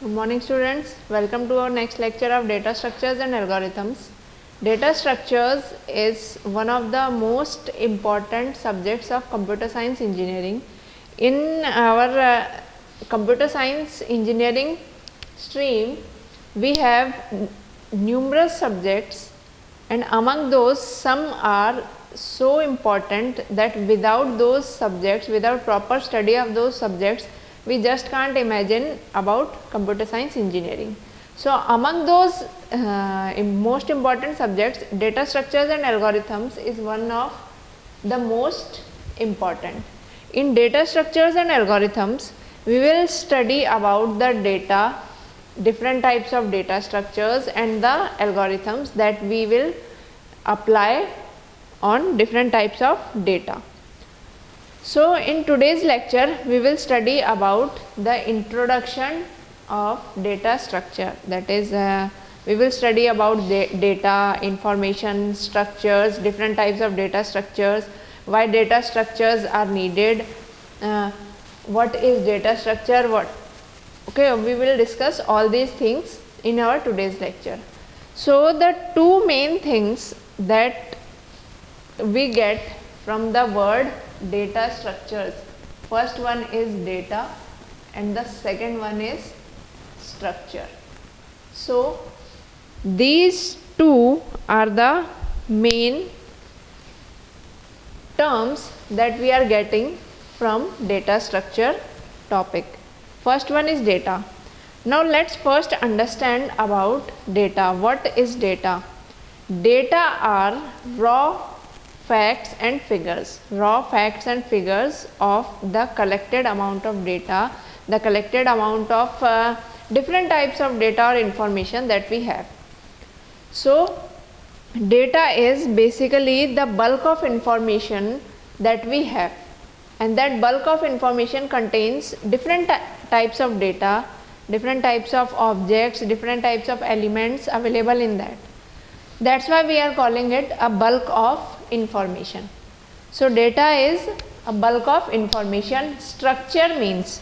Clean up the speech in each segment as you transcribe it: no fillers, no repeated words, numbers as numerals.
Good morning students, welcome to our next lecture of data structures and algorithms. Data structures is one of the most important subjects of computer science engineering. In our computer science engineering stream, we have numerous subjects, and among those some are so important that without those subjects, without proper study of those subjects, we just can't imagine about computer science engineering. So, among those most important subjects, data structures and algorithms is one of the most important. In data structures and algorithms, we will study about the data, different types of data structures and the algorithms that we will apply on different types of data. So, in today's lecture, we will study about the introduction of data structure, that is we will study about data, information, structures, different types of data structures, why data structures are needed, what is data structure, we will discuss all these things in our today's lecture. So, the two main things that we get from the word data structures, first one is data and the second one is structure. So, these two are the main terms that we are getting from data structure topic. First one is data. Now, let us first understand about data. What is data? Data are raw facts and figures, of the collected amount of data, the collected amount of different types of data or information that we have. So, data is basically the bulk of information that we have, and that bulk of information contains different types of data, different types of objects, different types of elements available in that. That is why we are calling it a bulk of information. So, data is a bulk of information. Structure means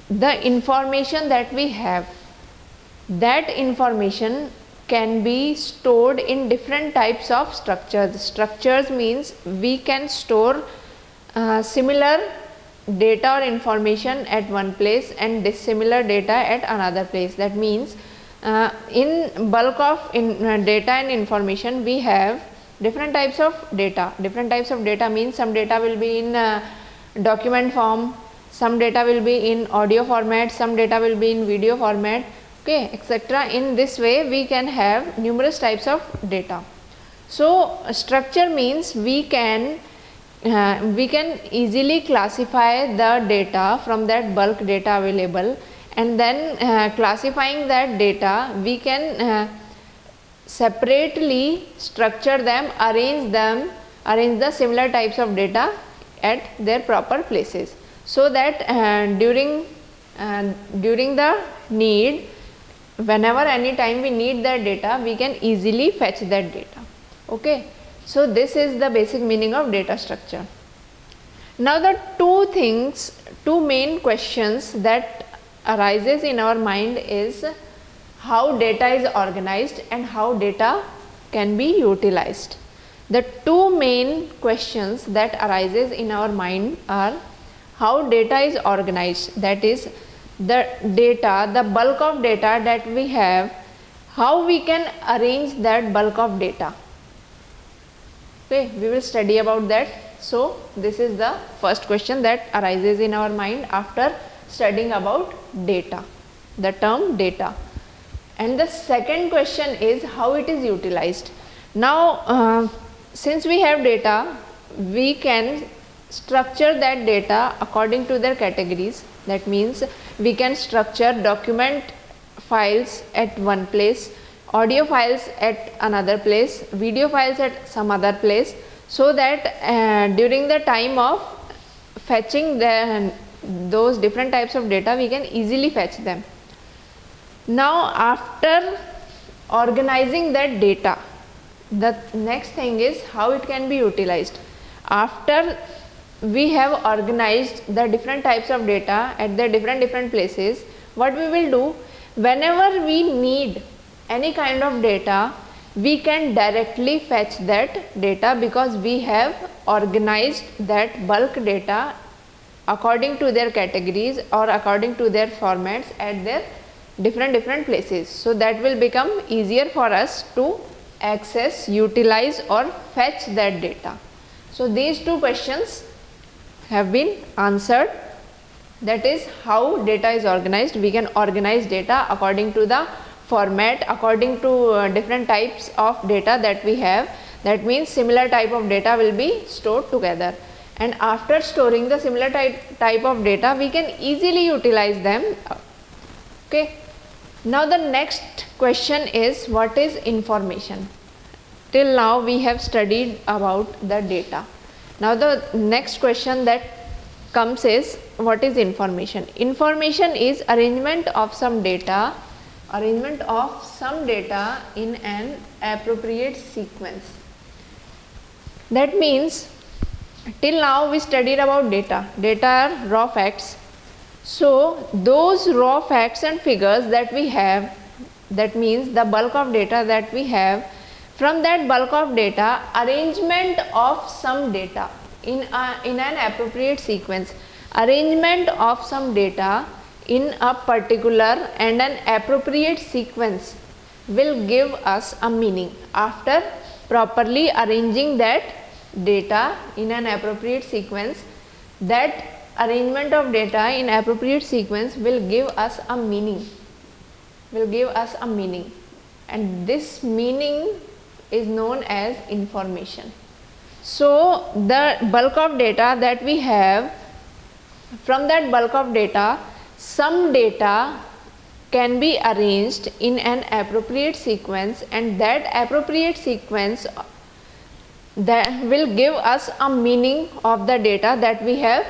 the information that we have, that information can be stored in different types of structures. Structures means we can store similar data or information at one place and dissimilar data at another place. That means in bulk of data and information, we have different types of data. Different types of data means some data will be in document form, some data will be in audio format, some data will be in video format, etc. In this way, we can have numerous types of data. So, structure means we can easily classify the data from that bulk data available, and then classifying that data, we can separately structure them, arrange the similar types of data at their proper places, so that during the need, whenever any time we need that data, we can easily fetch that data. So, this is the basic meaning of data structure. Now, the two main questions that arises in our mind is how data is organized and how data can be utilized. The two main questions that arises in our mind are how data is organized, that is the data, the bulk of data that we have, how we can arrange that bulk of data. We will study about that. So, this is the first question that arises in our mind after studying about data, the term data. And the second question is how it is utilized. Now, since we have data, we can structure that data according to their categories. That means we can structure document files at one place, audio files at another place, video files at some other place, so that during the time of fetching those different types of data, we can easily fetch them. Now, after organizing that data, the next thing is how it can be utilized. After we have organized the different types of data at the different places, what we will do, whenever we need any kind of data, we can directly fetch that data because we have organized that bulk data according to their categories or according to their formats at their different places. So that will become easier for us to access, utilize or fetch that data. So these two questions have been answered, that is how data is organized. We can organize data according to the format, according to different types of data that we have. That means similar type of data will be stored together, and after storing the similar type of data, we can easily utilize them. Okay. Now the next question is, what is information? Till now we have studied about the data. Now the next question that comes is, what is information? Information is arrangement of some data in an appropriate sequence. That means till now we studied about data. Data are raw facts. So those raw facts and figures that we have, that means the bulk of data that we have, from that bulk of data, arrangement of some data in an appropriate sequence, arrangement of some data in a particular and an appropriate sequence will give us a meaning. After properly arranging that data in an appropriate sequence, that arrangement of data in appropriate sequence will give us a meaning, and this meaning is known as information. So the bulk of data that we have, from that bulk of data, some data can be arranged in an appropriate sequence, and that appropriate sequence that will give us a meaning of the data that we have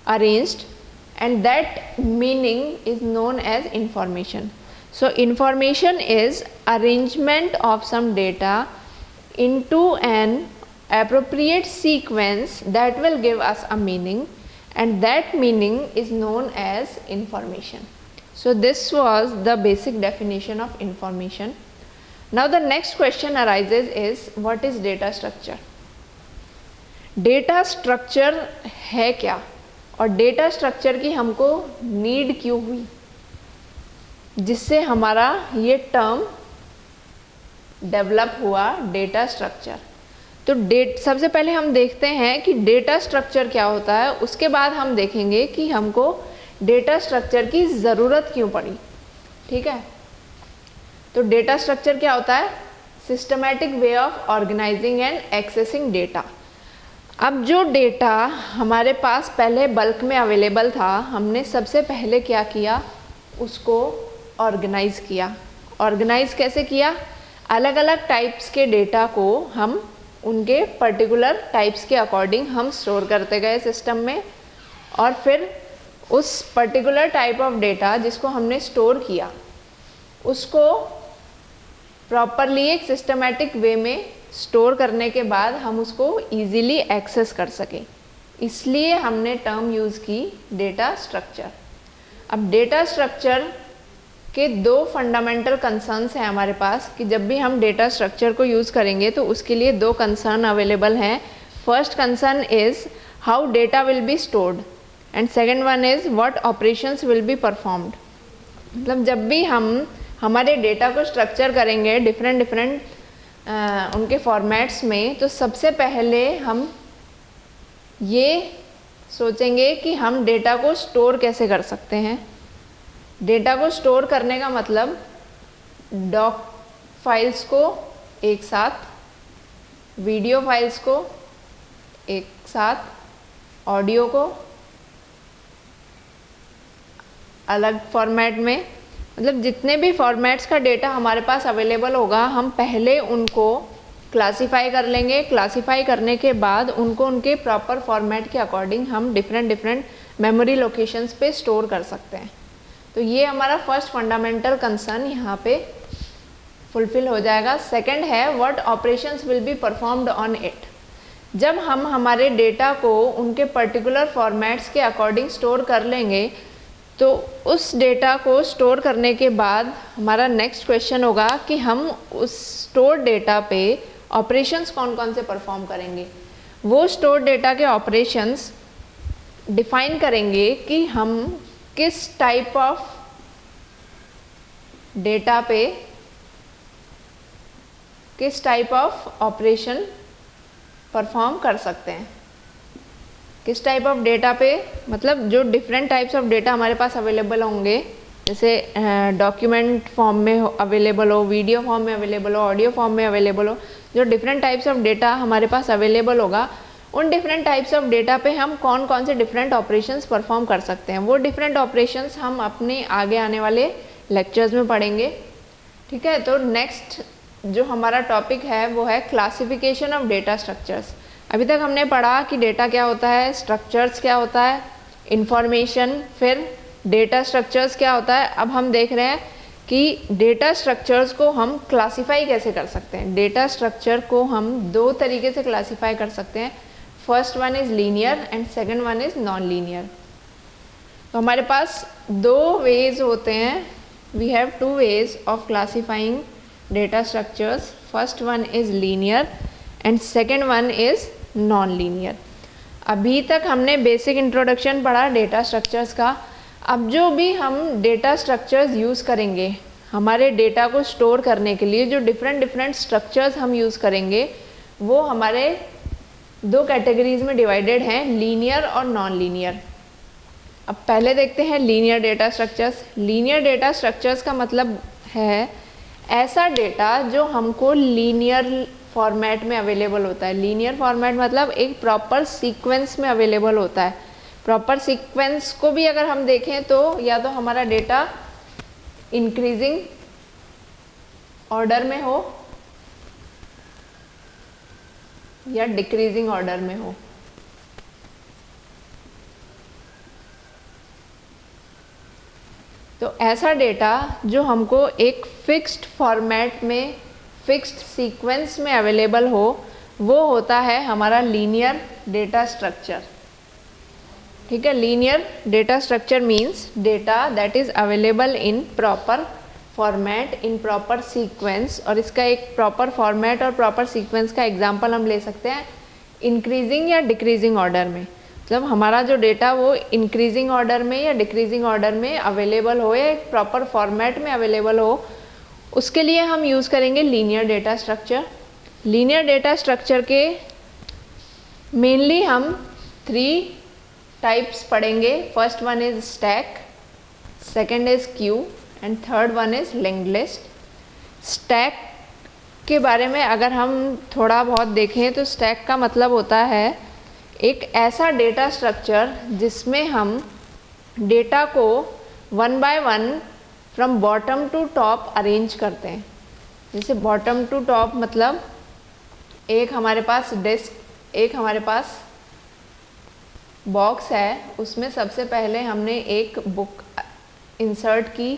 arranged, and that meaning is known as information. So information is arrangement of some data into an appropriate sequence that will give us a meaning, and that meaning is known as information. So this was the basic definition of information. Now the next question arises is, what is data structure? Data structure है क्या, और data structure की हमको need क्यों हुई, जिससे हमारा ये टर्म डेवलप हुआ डेटा स्ट्रक्चर। तो सबसे पहले हम देखते हैं कि डेटा स्ट्रक्चर क्या होता है, उसके बाद हम देखेंगे कि हमको डेटा स्ट्रक्चर की ज़रूरत क्यों पड़ी। ठीक है, तो डेटा स्ट्रक्चर क्या होता है? Systematic way of organising and accessing data. अब जो डेटा हमारे पास पहले बल्क में अवेलेबल था, हमने सबसे पहले क्या किया, उसको ऑर्गेनाइज किया। ऑर्गेनाइज कैसे किया? अलग अलग टाइप्स के डेटा को हम उनके पर्टिकुलर टाइप्स के अकॉर्डिंग हम स्टोर करते गए सिस्टम में, और फिर उस पर्टिकुलर टाइप ऑफ डेटा जिसको हमने स्टोर किया उसको प्रॉपरली एक सिस्टमैटिक वे में स्टोर करने के बाद हम उसको इजीली एक्सेस कर सकें, इसलिए हमने टर्म यूज़ की डेटा स्ट्रक्चर। अब डेटा स्ट्रक्चर के दो फंडामेंटल कंसर्न्स हैं हमारे पास कि जब भी हम डेटा स्ट्रक्चर को यूज़ करेंगे तो उसके लिए दो कंसर्न अवेलेबल हैं। First concern is how data will be stored, and second one is what operations will be performed. मतलब जब भी हम हमारे डेटा को स्ट्रक्चर करेंगे डिफरेंट उनके फॉर्मेट्स में, तो सबसे पहले हम ये सोचेंगे कि हम डेटा को स्टोर कैसे कर सकते हैं। डेटा को स्टोर करने का मतलब डॉक फाइल्स को एक साथ, वीडियो फाइल्स को एक साथ, ऑडियो को अलग फॉर्मेट में, मतलब जितने भी फॉर्मेट्स का डेटा हमारे पास अवेलेबल होगा हम पहले उनको क्लासीफाई कर लेंगे। क्लासीफाई करने के बाद उनको उनके प्रॉपर फॉर्मेट के अकॉर्डिंग हम डिफरेंट मेमोरी लोकेशंस पे स्टोर कर सकते हैं। तो ये हमारा फर्स्ट फंडामेंटल कंसर्न यहाँ पे फुलफिल हो जाएगा। सेकंड है what operations will be performed on it. जब हम हमारे डेटा को उनके पर्टिकुलर फॉर्मेट्स के अकॉर्डिंग स्टोर कर लेंगे, तो उस डेटा को स्टोर करने के बाद हमारा नेक्स्ट क्वेश्चन होगा कि हम उस स्टोर डेटा पे ऑपरेशंस कौन कौन से परफॉर्म करेंगे। वो स्टोर डेटा के ऑपरेशंस डिफाइन करेंगे कि हम किस टाइप ऑफ डेटा पे किस टाइप ऑफ ऑपरेशन परफॉर्म कर सकते हैं। किस टाइप ऑफ डेटा पे मतलब जो डिफरेंट टाइप्स ऑफ डेटा हमारे पास अवेलेबल होंगे, जैसे डॉक्यूमेंट फॉर्म में अवेलेबल हो, वीडियो फॉर्म में अवेलेबल हो, ऑडियो फॉर्म में अवेलेबल हो, जो डिफरेंट टाइप्स ऑफ डेटा हमारे पास अवेलेबल होगा, उन डिफरेंट टाइप्स ऑफ डेटा पे हम कौन कौन से डिफरेंट ऑपरेशंस परफॉर्म कर सकते हैं। वो डिफरेंट ऑपरेशंस हम अपने आगे आने वाले लेक्चर्स में पढ़ेंगे। ठीक है, तो नेक्स्ट जो हमारा टॉपिक है वो है क्लासिफिकेशन ऑफ डेटा स्ट्रक्चर्स। अभी तक हमने पढ़ा कि डेटा क्या होता है, स्ट्रक्चर्स क्या होता है, इंफॉर्मेशन, फिर डेटा स्ट्रक्चर्स क्या होता है। अब हम देख रहे हैं कि डेटा स्ट्रक्चर्स को हम क्लासिफाई कैसे कर सकते हैं। डेटा स्ट्रक्चर को हम दो तरीके से क्लासिफाई कर सकते हैं। First one is linear and second one is non linear. तो हमारे पास दो वेज होते हैं, we have two ways of classifying data structures. First one is linear and second one is non-linear. अभी तक हमने बेसिक इंट्रोडक्शन पढ़ा डेटा स्ट्रक्चर्स का। अब जो भी हम डेटा स्ट्रक्चर्स यूज़ करेंगे हमारे डेटा को स्टोर करने के लिए, जो डिफरेंट स्ट्रक्चर्स हम यूज़ करेंगे वो हमारे दो कैटेगरीज में डिवाइडेड हैं, लीनियर और नॉन लीनियर। अब पहले देखते हैं linear data structures. Linear data structures का मतलब है ऐसा डेटा जो हमको लीनियर फॉर्मेट में अवेलेबल होता है। लीनियर फॉर्मेट मतलब एक प्रॉपर सीक्वेंस में अवेलेबल होता है। प्रॉपर सीक्वेंस को भी अगर हम देखें तो या तो हमारा डेटा इंक्रीजिंग ऑर्डर में हो या डिक्रीजिंग ऑर्डर में हो। तो ऐसा डेटा जो हमको एक फिक्स्ड फॉर्मेट में फिक्स्ड सीक्वेंस में अवेलेबल हो वो होता है हमारा लीनियर डेटा स्ट्रक्चर। ठीक है, linear data structure means data that is available in proper format in proper sequence. और इसका एक प्रॉपर फॉर्मेट और प्रॉपर सीक्वेंस का एग्जांपल हम ले सकते हैं इंक्रीजिंग या डिक्रीजिंग ऑर्डर में। मतलब हमारा जो डेटा वो इंक्रीजिंग ऑर्डर में या डिक्रीजिंग ऑर्डर में अवेलेबल हो या एक प्रॉपर फॉर्मेट में अवेलेबल हो, उसके लिए हम यूज़ करेंगे linear data structure. Linear data structure के मेनली हम 3 टाइप्स पढ़ेंगे। First one is stack, second is Q and third one is linked list. Stack के बारे में अगर हम थोड़ा बहुत देखें तो स्टैक का मतलब होता है एक ऐसा डेटा स्ट्रक्चर जिसमें हम डेटा को 1 by 1 from bottom to top arrange करते हैं। जैसे बॉटम टू टॉप मतलब एक हमारे पास डिस्क, एक हमारे पास बॉक्स है, उसमें सबसे पहले हमने एक बुक इंसर्ट की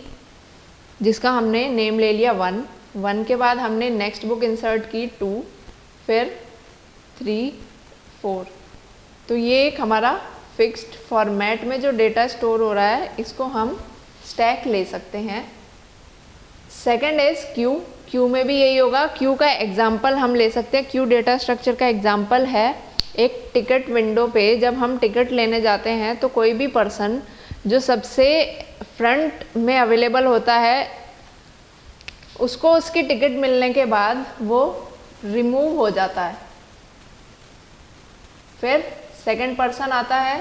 जिसका हमने नेम ले लिया 1 के बाद हमने नेक्स्ट बुक इंसर्ट की 2, फिर 3, 4। तो ये एक हमारा फिक्स्ड फॉर्मेट में जो डेटा स्टोर हो रहा है इसको हम स्टैक ले सकते हैं। Second is Q. क्यू में भी यही होगा। क्यू का एग्जांपल हम ले सकते हैं। क्यू डेटा स्ट्रक्चर का एग्जांपल है एक टिकट विंडो पे जब हम टिकट लेने जाते हैं तो कोई भी पर्सन जो सबसे फ्रंट में अवेलेबल होता है उसको उसकी टिकट मिलने के बाद वो रिमूव हो जाता है, फिर सेकंड पर्सन आता है,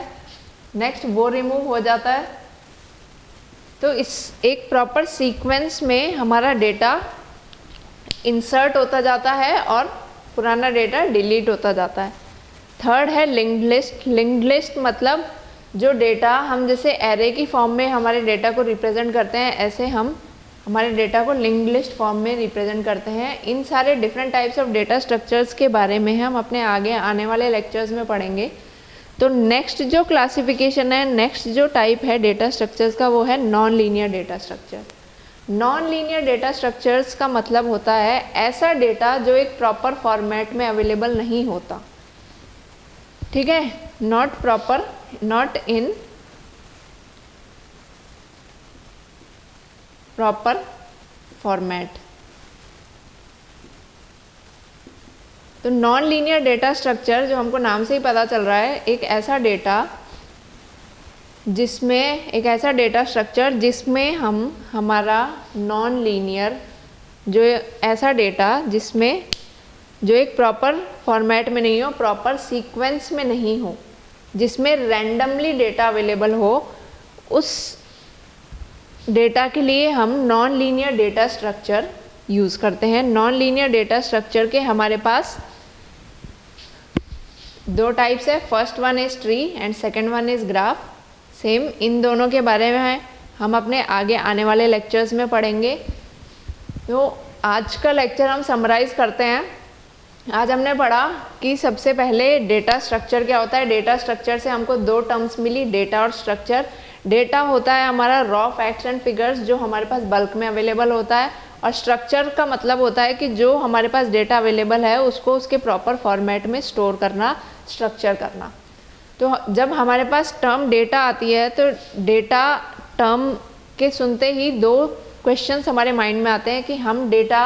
नेक्स्ट वो रिमूव हो जाता है। तो इस एक प्रॉपर सीक्वेंस में हमारा डेटा इंसर्ट होता जाता है और पुराना डेटा डिलीट होता जाता है। थर्ड है लिंक्ड लिस्ट। लिंक्ड लिस्ट मतलब जो डेटा हम जैसे एरे की फॉर्म में हमारे डेटा को रिप्रेजेंट करते हैं, ऐसे हम हमारे डेटा को लिंक्ड लिस्ट फॉर्म में रिप्रेजेंट करते हैं। इन सारे different types of data structures के बारे में हम अपने आगे आने वाले लेक्चर्स में पढ़ेंगे। तो नेक्स्ट जो क्लासिफिकेशन है, नेक्स्ट जो टाइप है डेटा स्ट्रक्चर्स का वो है non linear data structure. Non linear data structures का मतलब होता है ऐसा डेटा जो एक प्रॉपर फॉर्मेट में अवेलेबल नहीं होता। ठीक है, not proper, not in proper format. तो नॉन लीनियर डेटा स्ट्रक्चर, जो हमको नाम से ही पता चल रहा है, एक ऐसा डेटा स्ट्रक्चर जिसमें हम हमारा नॉन लीनियर, जो ऐसा डेटा जिसमें जो एक प्रॉपर फॉर्मेट में नहीं हो, प्रॉपर सीक्वेंस में नहीं हो, जिसमें रैंडमली डेटा अवेलेबल हो, उस डेटा के लिए हम non linear data structure use करते हैं। नॉन लीनियर डेटा स्ट्रक्चर के हमारे पास दो टाइप्स है, first one is tree and second one is graph. Same in दोनों के बारे में हम अपने आगे आने वाले लेक्चर्स में पढ़ेंगे। तो आज का लेक्चर हम समराइज करते हैं। आज हमने पढ़ा कि सबसे पहले डेटा स्ट्रक्चर क्या होता है। डेटा स्ट्रक्चर से हमको दो टर्म्स मिली, डेटा और स्ट्रक्चर। डेटा होता है हमारा रॉ फैक्ट्स एंड फिगर्स जो हमारे पास बल्क में अवेलेबल होता है, और स्ट्रक्चर का मतलब होता है कि जो हमारे पास डेटा अवेलेबल है उसको उसके प्रॉपर फॉर्मेट में स्टोर करना, स्ट्रक्चर करना। तो जब हमारे पास टर्म डेटा आती है तो डेटा टर्म के सुनते ही दो क्वेश्चंस हमारे माइंड में आते हैं कि हम डेटा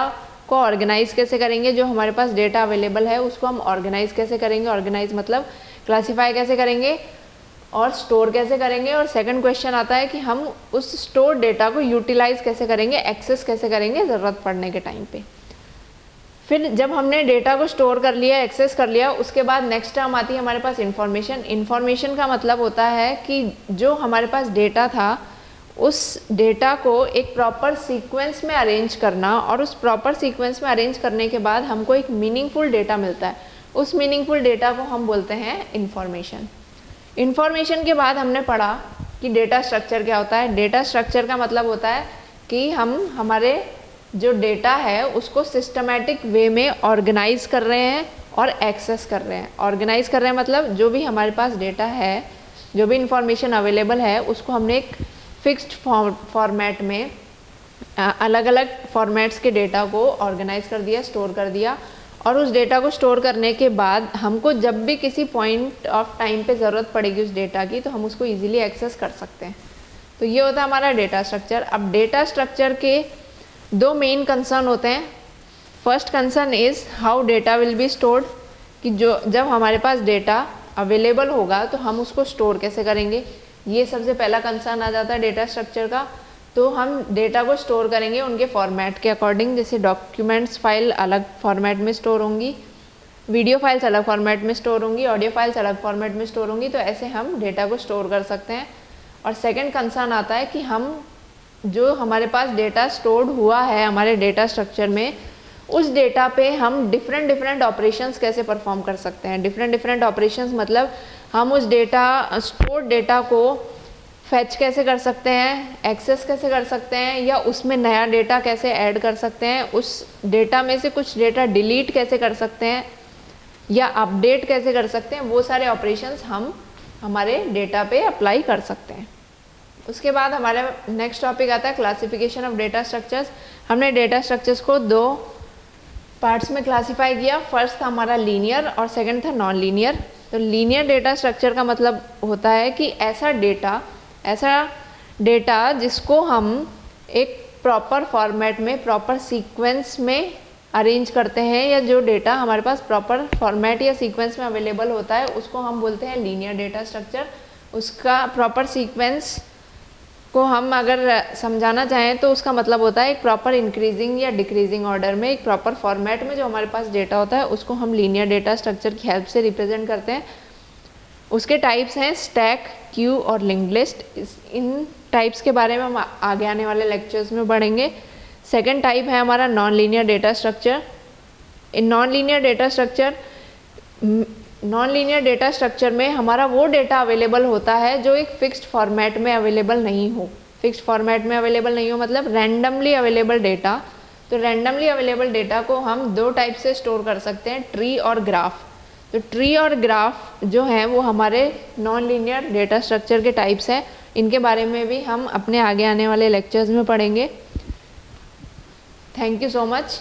को ऑर्गेनाइज कैसे करेंगे। जो हमारे पास डेटा अवेलेबल है उसको हम ऑर्गेनाइज कैसे करेंगे, ऑर्गेनाइज मतलब क्लासीफाई कैसे करेंगे, और स्टोर कैसे करेंगे। और सेकंड क्वेश्चन आता है कि हम उस स्टोर डेटा को यूटिलाइज कैसे करेंगे, एक्सेस कैसे करेंगे ज़रूरत पड़ने के टाइम पे। फिर जब हमने डेटा को स्टोर कर लिया, एक्सेस कर लिया, उसके बाद नेक्स्ट टर्म आती है हमारे पास इंफॉर्मेशन। इंफॉर्मेशन का मतलब होता है कि जो हमारे पास डेटा था उस डेटा को एक प्रॉपर सीक्वेंस में अरेंज करना, और उस प्रॉपर सीक्वेंस में अरेंज करने के बाद हमको एक मीनिंगफुल डेटा मिलता है। उस मीनिंगफुल डेटा को हम बोलते हैं इंफॉर्मेशन। इंफॉर्मेशन के बाद हमने पढ़ा कि डेटा स्ट्रक्चर क्या होता है। डेटा स्ट्रक्चर का मतलब होता है कि हम हमारे जो डेटा है उसको सिस्टमैटिक वे में ऑर्गेनाइज कर रहे हैं और एक्सेस कर रहे हैं। ऑर्गेनाइज कर रहे हैं मतलब जो भी हमारे पास डेटा है, जो भी इंफॉर्मेशन अवेलेबल है, उसको हमने एक फिक्स्ड फॉर्मेट में अलग अलग फॉर्मेट्स के डेटा को ऑर्गेनाइज कर दिया, स्टोर कर दिया। और उस डेटा को स्टोर करने के बाद हमको जब भी किसी पॉइंट ऑफ टाइम पे ज़रूरत पड़ेगी उस डेटा की, तो हम उसको इजीली एक्सेस कर सकते हैं। तो ये होता है हमारा डेटा स्ट्रक्चर। अब डेटा स्ट्रक्चर के दो मेन कंसर्न होते हैं। First concern is how data will be stored, कि जो जब हमारे पास डेटा अवेलेबल होगा तो हम उसको स्टोर कैसे करेंगे। ये सबसे पहला कंसर्न आ जाता है डेटा स्ट्रक्चर का। तो हम डेटा को स्टोर करेंगे उनके फॉर्मेट के अकॉर्डिंग। जैसे डॉक्यूमेंट्स फाइल अलग फॉर्मेट में स्टोर होंगी, वीडियो फाइल्स अलग फॉर्मेट में स्टोर होंगी, ऑडियो फाइल्स अलग फॉर्मेट में स्टोर होंगी। तो ऐसे हम डेटा को स्टोर कर सकते हैं। और सेकंड कंसर्न आता है कि हम जो हमारे पास डेटा स्टोर्ड हुआ है हमारे डेटा स्ट्रक्चर में, उस डेटा पे हम डिफरेंट ऑपरेशंस कैसे परफॉर्म कर सकते हैं। डिफरेंट ऑपरेशंस मतलब हम उस डेटा स्टोर्ड डेटा को फैच कैसे कर सकते हैं, एक्सेस कैसे कर सकते हैं, या उसमें नया डेटा कैसे ऐड कर सकते हैं, उस डेटा में से कुछ डेटा डिलीट कैसे कर सकते हैं, या अपडेट कैसे कर सकते हैं। वो सारे ऑपरेशंस हम हमारे डेटा पे अप्लाई कर सकते हैं। उसके बाद हमारे नेक्स्ट टॉपिक आता है क्लासिफिकेशन ऑफ डेटा स्ट्रक्चर्स। हमने डेटा स्ट्रक्चर्स को दो पार्ट्स में क्लासीफाई किया। फर्स्ट था हमारा लीनियर और सेकंड था नॉन लीनियर। तो लीनियर डेटा स्ट्रक्चर का मतलब होता है कि ऐसा डेटा जिसको हम एक प्रॉपर फॉर्मेट में, प्रॉपर सीक्वेंस में अरेंज करते हैं, या जो डेटा हमारे पास प्रॉपर फॉर्मेट या सीक्वेंस में अवेलेबल होता है उसको हम बोलते हैं लीनियर डेटा स्ट्रक्चर। उसका प्रॉपर सीक्वेंस को हम अगर समझाना चाहें तो उसका मतलब होता है एक प्रॉपर इंक्रीजिंग या डिक्रीजिंग ऑर्डर में, एक प्रॉपर फॉर्मेट में जो हमारे पास डेटा होता है उसको हम लीनियर डेटा स्ट्रक्चर की हेल्प से रिप्रेजेंट करते हैं। उसके टाइप्स हैं स्टैक, क्यू और लिंक्ड लिस्ट। इन टाइप्स के बारे में हम आगे आने वाले लेक्चर्स में पढ़ेंगे। सेकेंड टाइप है हमारा non linear data structure. In non linear data structure में हमारा वो डेटा अवेलेबल होता है जो एक फिक्स्ड फॉर्मेट में अवेलेबल नहीं हो। फिक्स्ड फॉर्मेट में अवेलेबल नहीं हो मतलब रैंडमली अवेलेबल डेटा। तो रैंडमली अवेलेबल डेटा को हम दो टाइप से स्टोर कर सकते हैं, ट्री और ग्राफ। तो ट्री और ग्राफ जो हैं वो हमारे नॉन लीनियर डेटा स्ट्रक्चर के टाइप्स हैं। इनके बारे में भी हम अपने आगे आने वाले लेक्चर्स में पढ़ेंगे। Thank you so much.